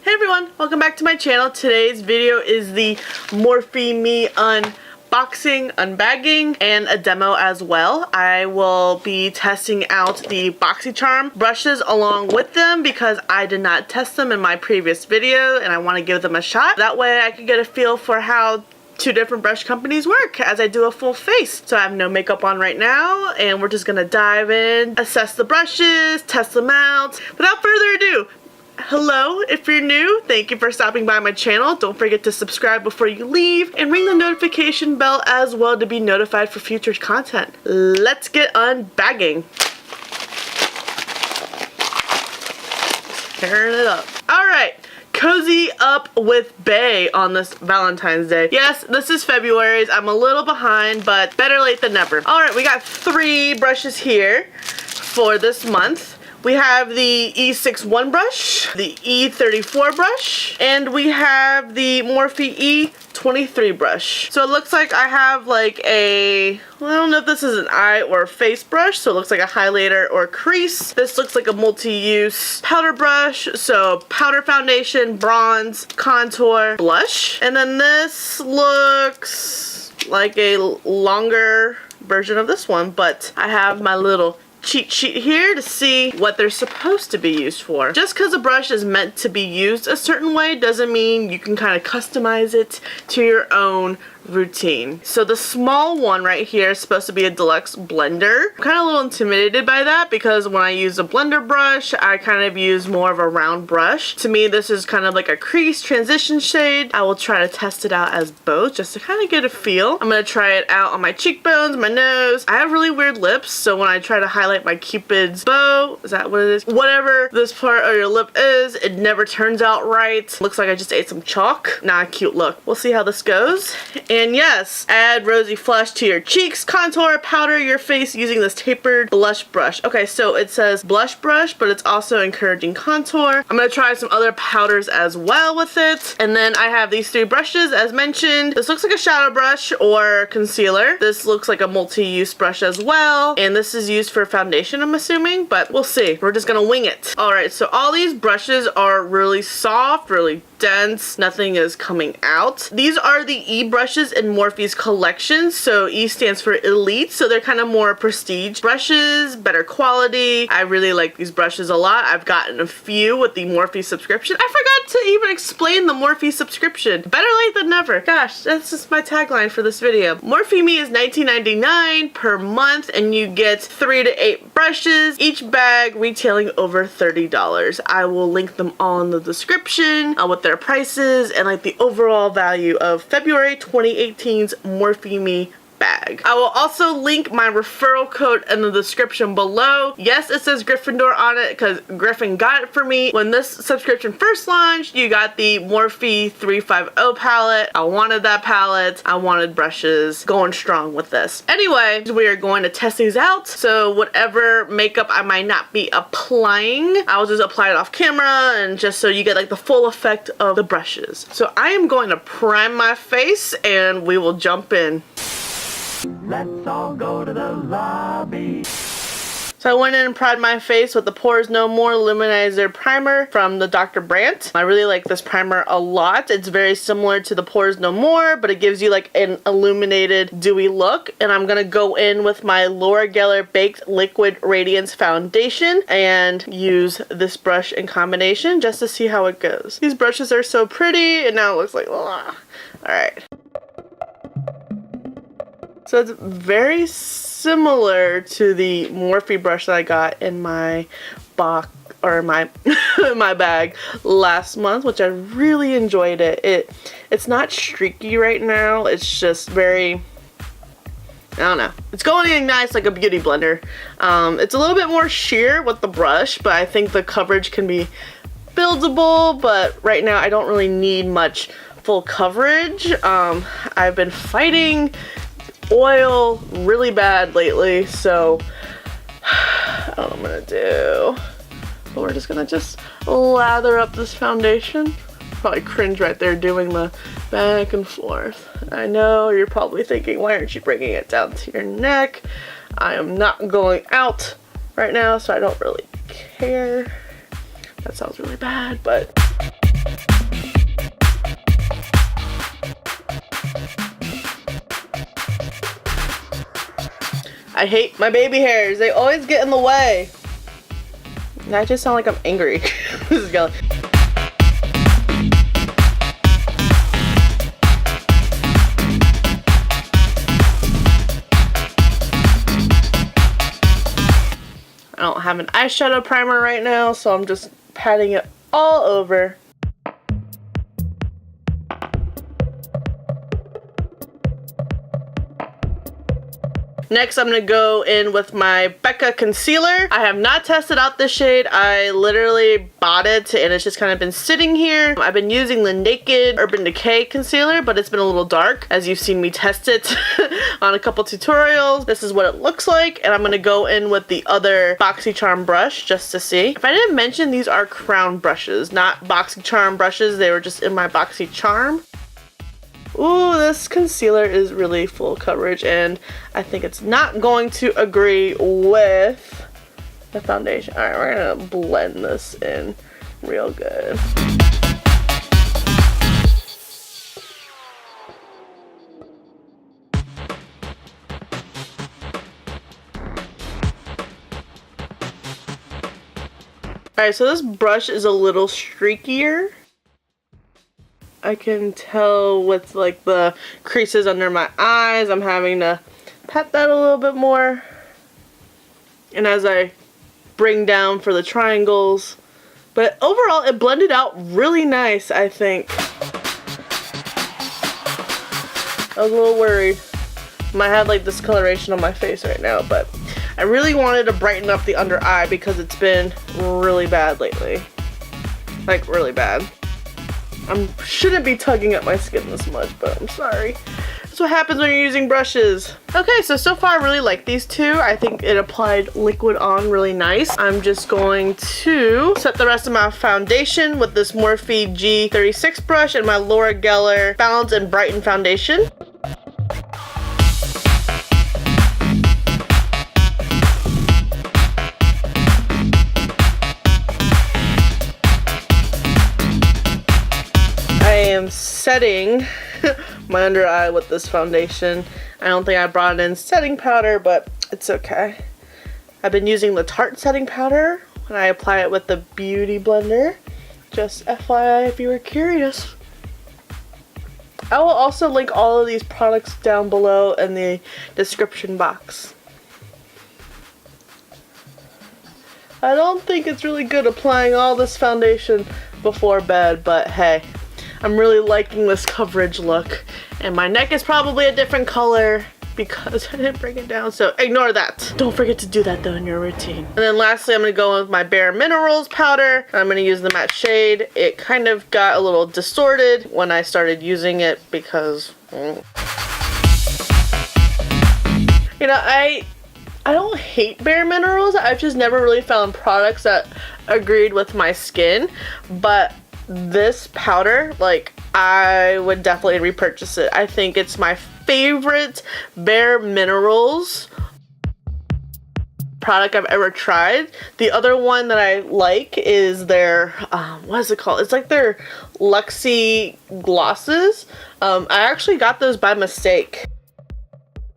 Hey everyone, welcome back to my channel. Today's video is the MorpheMe unboxing, unbagging, and a demo as well. I will be testing out the BoxyCharm brushes along with them because I did not test them in my previous video and I want to give them a shot. That way I can get a feel for how two different brush companies work as I do a full face. So I have no makeup on right now and we're just gonna dive in, assess the brushes, test them out. Without further ado, hello, if you're new, thank you for stopping by my channel. Don't forget to subscribe before you leave and ring the notification bell as well to be notified for future content. Let's get unbagging. Turn it up. Alright. Cozy up with Bae on this Valentine's Day. Yes, this is February's. I'm a little behind, but better late than never. Alright, we got 3 brushes here for this month. We have the E61 brush, the E34 brush, and we have the Morphe E23 brush. So it looks like I have like a, well, I don't know if this is an eye or face brush, so it looks like a highlighter or crease. This looks like a multi-use powder brush, so powder, foundation, bronze, contour, blush. And then this looks like a longer version of this one, but I have my little cheat sheet here to see what they're supposed to be used for. Just because a brush is meant to be used a certain way doesn't mean you can kind of customize it to your own routine. So the small one right here is supposed to be a deluxe blender. I'm kind of a little intimidated by that because when I use a blender brush, I kind of use more of a round brush. To me, this is kind of like a crease transition shade. I will try to test it out as both just to kind of get a feel. I'm going to try it out on my cheekbones, my nose. I have really weird lips, so when I try to highlight my Cupid's bow, is that what it is? Whatever this part of your lip is, it never turns out right. Looks like I just ate some chalk. Not a cute look. We'll see how this goes. And yes, add rosy flush to your cheeks, contour, powder your face using this tapered blush brush. Okay, so it says blush brush, but it's also encouraging contour. I'm going to try some other powders as well with it. And then I have these 3 brushes as mentioned. This looks like a shadow brush or concealer. This looks like a multi-use brush as well. And this is used for foundation, I'm assuming, but we'll see. We're just going to wing it. Alright, so all these brushes are really soft, really dense. Nothing is coming out. These are the E brushes in Morphe's collection. So E stands for elite, so they're kind of more prestige brushes, better quality. I really like these brushes a lot. I've gotten a few with the Morphe subscription. I forgot to even explain the Morphe subscription. Better late than never. Gosh, that's just my tagline for this video. MorpheMe is $19.99 per month and you get 3 to 8 brushes, each bag retailing over $30. I will link them all in the description with their prices and like the overall value of February 2018's MorpheMe bag. I will also link my referral code in the description below. Yes, it says Gryffindor on it because Griffin got it for me. When this subscription first launched, you got the Morphe 350 palette. I wanted that palette. I wanted brushes. Going strong with this. Anyway, we are going to test these out. So whatever makeup I might not be applying, I'll just apply it off camera and just so you get like the full effect of the brushes. So I am going to prime my face and we will jump in. Let's all go to the lobby. So I went in and primed my face with the Pores No More Luminizer Primer from the Dr. Brandt. I really like this primer a lot. It's very similar to the Pores No More, but it gives you like an illuminated, dewy look. And I'm going to go in with my Laura Geller Baked Liquid Radiance Foundation and use this brush in combination just to see how it goes. These brushes are so pretty and now it looks like, ugh. Alright. So it's very similar to the Morphe brush that I got in my box or my my bag last month, which I really enjoyed it. It's not streaky right now. It's just very, I don't know. It's going in nice like a beauty blender. It's a little bit more sheer with the brush, but I think the coverage can be buildable, but right now I don't really need much full coverage. I've been fighting oil really bad lately, so I don't know what I'm gonna do. But we're just gonna lather up this foundation. Probably cringe right there doing the back and forth. I know you're probably thinking, why aren't you bringing it down to your neck? I am not going out right now, so I don't really care. That sounds really bad, but I hate my baby hairs. They always get in the way. And I just sound like I'm angry. This is going. I don't have an eyeshadow primer right now, so I'm just patting it all over. Next, I'm going to go in with my Becca concealer. I have not tested out this shade. I literally bought it and it's just kind of been sitting here. I've been using the Naked Urban Decay concealer, but it's been a little dark as you've seen me test it on a couple tutorials. This is what it looks like, and I'm going to go in with the other BoxyCharm brush just to see. If I didn't mention, these are crown brushes, not BoxyCharm brushes. They were just in my BoxyCharm. Ooh, this concealer is really full coverage, and I think it's not going to agree with the foundation. Alright, we're gonna blend this in real good. Alright, so this brush is a little streakier. I can tell with like the creases under my eyes. I'm having to pat that a little bit more. And as I bring down for the triangles. But overall, it blended out really nice, I think. I was a little worried. I might have like discoloration on my face right now, but I really wanted to brighten up the under eye because it's been really bad lately. Like, really bad. I shouldn't be tugging at my skin this much, but I'm sorry. That's what happens when you're using brushes. Okay, so far I really like these two. I think it applied liquid on really nice. I'm just going to set the rest of my foundation with this Morphe G36 brush and my Laura Geller Balance and Brighten foundation. I am setting my under eye with this foundation. I don't think I brought in setting powder, but it's okay. I've been using the Tarte setting powder when I apply it with the Beauty Blender. Just FYI if you were curious. I will also link all of these products down below in the description box. I don't think it's really good applying all this foundation before bed, but hey. I'm really liking this coverage look, and my neck is probably a different color because I didn't bring it down, so ignore that. Don't forget to do that though in your routine. And then lastly, I'm going to go in with my Bare Minerals powder. I'm going to use the matte shade. It kind of got a little distorted when I started using it because, you know, I don't hate Bare Minerals. I've just never really found products that agreed with my skin, but this powder, like, I would definitely repurchase it. I think it's my favorite Bare Minerals product I've ever tried. The other one that I like is their, what is it called? It's like their Luxie glosses. I actually got those by mistake.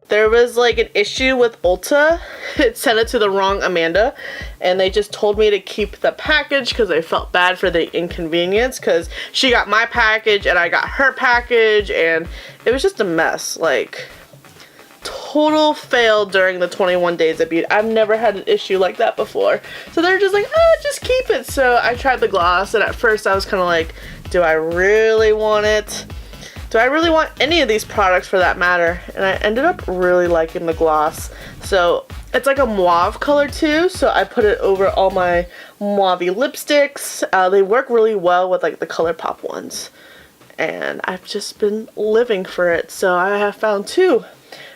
There was like an issue with Ulta. It sent it to the wrong Amanda, and they just told me to keep the package because I felt bad for the inconvenience because she got my package and I got her package, and it was just a mess. Like, total fail during the 21 days of beauty. I've never had an issue like that before. So they're just like, oh, just keep it. So I tried the gloss, and at first I was kind of like, do I really want it? Do I really want any of these products for that matter? And I ended up really liking the gloss. So it's like a mauve color too, so I put it over all my mauve lipsticks. They work really well with like the ColourPop ones. And I've just been living for it. So I have found two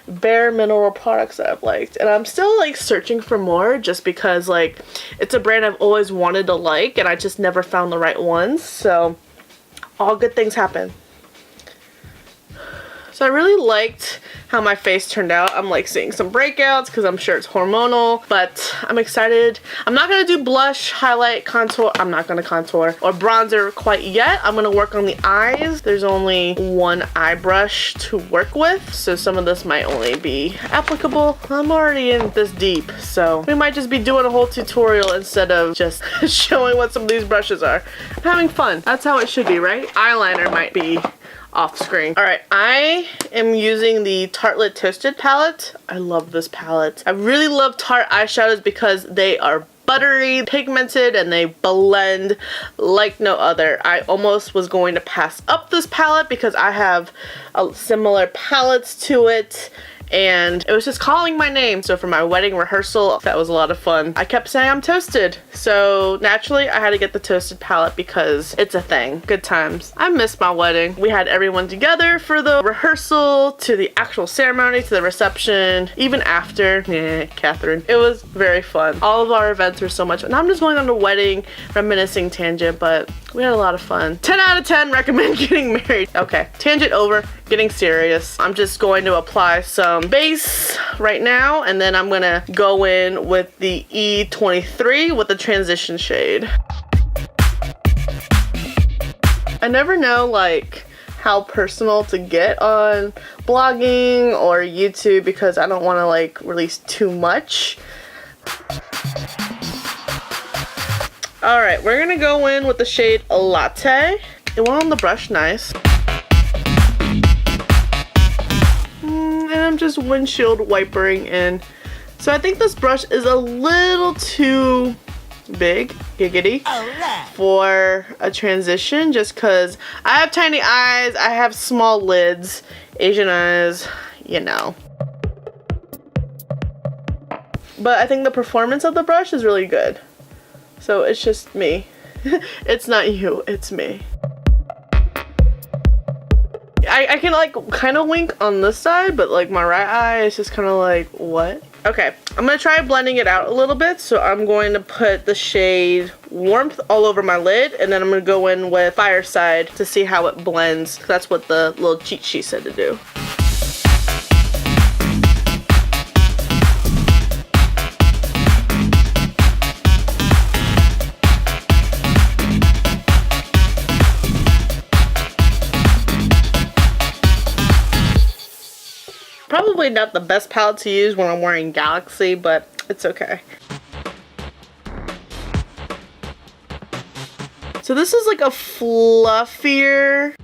Bare Mineral products that I've liked. And I'm still like searching for more just because like it's a brand I've always wanted to like and I just never found the right ones. So all good things happen. So I really liked how my face turned out. I'm like seeing some breakouts because I'm sure it's hormonal, but I'm excited. I'm not gonna do blush, highlight, contour. I'm not gonna contour or bronzer quite yet. I'm gonna work on the eyes. There's only one eye brush to work with, so some of this might only be applicable. I'm already in this deep, so we might just be doing a whole tutorial instead of just showing what some of these brushes are. I'm having fun. That's how it should be, right? Eyeliner might be off screen. Alright, I am using the Tarte Toasted palette. I love this palette. I really love Tarte eyeshadows because they are buttery, pigmented, and they blend like no other. I almost was going to pass up this palette because I have similar palettes to it, and it was just calling my name. So for my wedding rehearsal, that was a lot of fun. I kept saying I'm toasted, so naturally I had to get the Toasted palette because it's a thing. Good times. I missed my wedding. We had everyone together for the rehearsal, to the actual ceremony, to the reception, even after. Yeah, Catherine. It was very fun. All of our events were so much fun. Now I'm just going on a wedding reminiscing tangent, but we had a lot of fun. 10 out of 10 recommend getting married. Okay, tangent over, getting serious. I'm just going to apply some base right now, and then I'm gonna go in with the E23 with the transition shade. I never know like how personal to get on blogging or YouTube because I don't want to like release too much. Alright, we're gonna go in with the shade Latte. It went on the brush nice. And I'm just windshield wipering in. So I think this brush is a little too big, giggity, for a transition just because I have tiny eyes, I have small lids, Asian eyes, you know. But I think the performance of the brush is really good. So it's just me. It's not you, it's me. I can like kind of wink on this side, but like my right eye is just kind of like, what? Okay, I'm gonna try blending it out a little bit. So I'm going to put the shade Warmth all over my lid, and then I'm gonna go in with Fireside to see how it blends. That's what the little cheat sheet said to do. Probably not the best palette to use when I'm wearing Galaxy, but it's okay. So this is like a fluffier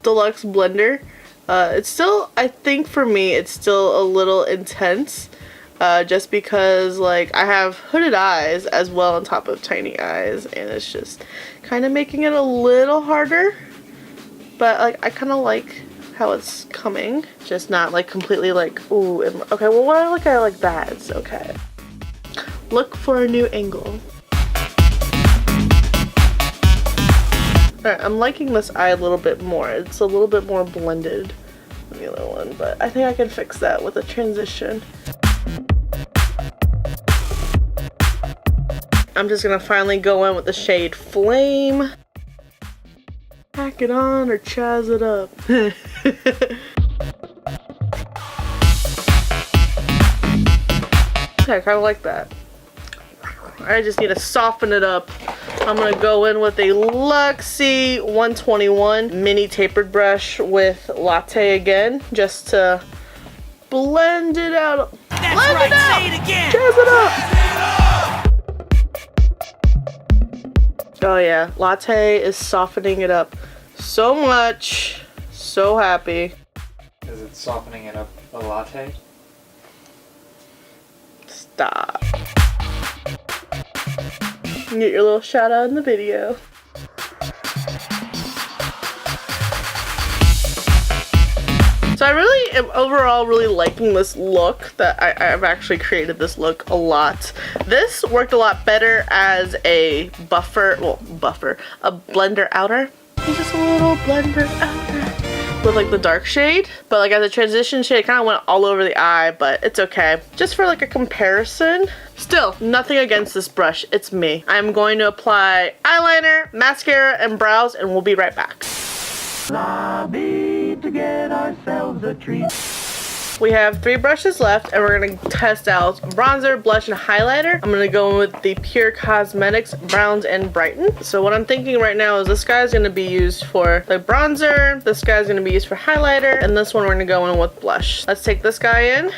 deluxe blender. It's still, I think for me, it's still a little intense. Just because like I have hooded eyes as well on top of tiny eyes, and it's just kind of making it a little harder. But like I kind of like how it's coming, just not like completely like, ooh, and, okay, well when I look at it like that, it's okay. Look for a new angle. Alright, I'm liking this eye a little bit more. It's a little bit more blended than the other one, but I think I can fix that with a transition. I'm just gonna finally go in with the shade Flame. Pack it on or chaz it up. Okay, I kind of like that. I just need to soften it up. I'm going to go in with a Luxie 121 mini tapered brush with Latte again, just to blend it out. That's blend right, it out. say it again. Jazz it up. Oh yeah, Latte is softening it up so much. So happy. Is it softening it up a latte? Stop. You get your little shout out in the video. So I really am overall really liking this look. That I've actually created this look a lot. This worked a lot better as a buffer, a blender outer. Just a little blender outer with like the dark shade. But like as a transition shade, it kind of went all over the eye, but it's okay. Just for like a comparison. Still, nothing against this brush, it's me. I'm going to apply eyeliner, mascara, and brows, and we'll be right back. La vida need to get ourselves a treat. We have 3 brushes left, and we're going to test out bronzer, blush, and highlighter. I'm going to go in with the Pure Cosmetics Browns and Brighten. So what I'm thinking right now is this guy's going to be used for the bronzer, this guy's going to be used for highlighter, and this one we're going to go in with blush. Let's take this guy in.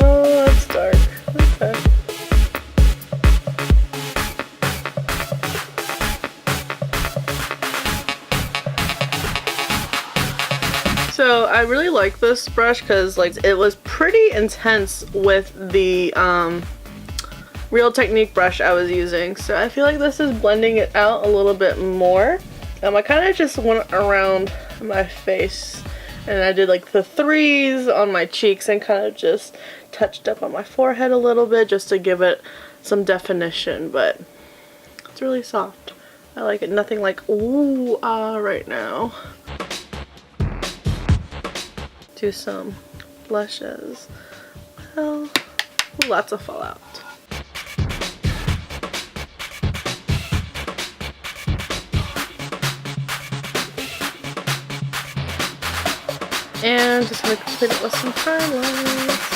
Oh, that's dark. Okay. So I really like this brush because like it was pretty intense with the Real Technique brush I was using. So I feel like this is blending it out a little bit more. I kind of just went around my face and I did like the 3s on my cheeks and kind of just touched up on my forehead a little bit just to give it some definition, but it's really soft. I like it. Nothing like ooh ah right now. Do some blushes. Well, lots of fallout. And just gonna complete it with some highlights.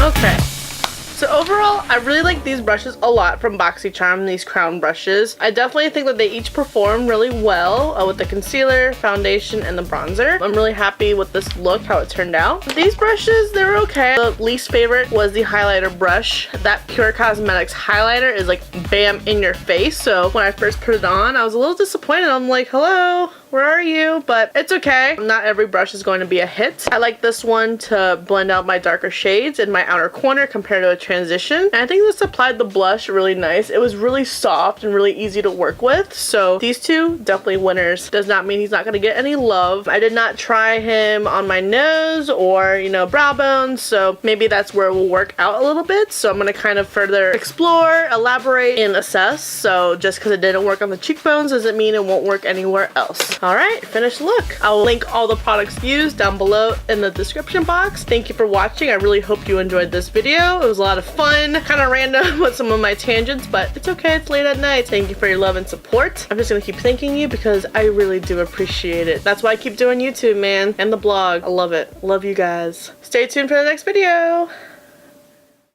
Okay, so overall, I really like these brushes a lot from BoxyCharm, these crown brushes. I definitely think that they each perform really well with the concealer, foundation, and the bronzer. I'm really happy with this look, how it turned out. These brushes, they were okay. The least favorite was the highlighter brush. That Pure Cosmetics highlighter is like bam in your face. So when I first put it on, I was a little disappointed. I'm like, hello? Where are you? But it's okay. Not every brush is going to be a hit. I like this one to blend out my darker shades in my outer corner compared to a transition. And I think this applied the blush really nice. It was really soft and really easy to work with. So these two, definitely winners. Does not mean he's not going to get any love. I did not try him on my nose or, you know, brow bones. So maybe that's where it will work out a little bit. So I'm going to kind of further explore, elaborate, and assess. So just because it didn't work on the cheekbones doesn't mean it won't work anywhere else. Alright, finished look. I will link all the products used down below in the description box. Thank you for watching. I really hope you enjoyed this video. It was a lot of fun, kind of random with some of my tangents, but it's okay, it's late at night. Thank you for your love and support. I'm just gonna keep thanking you because I really do appreciate it. That's why I keep doing YouTube, man, and the blog. I love it. Love you guys. Stay tuned for the next video.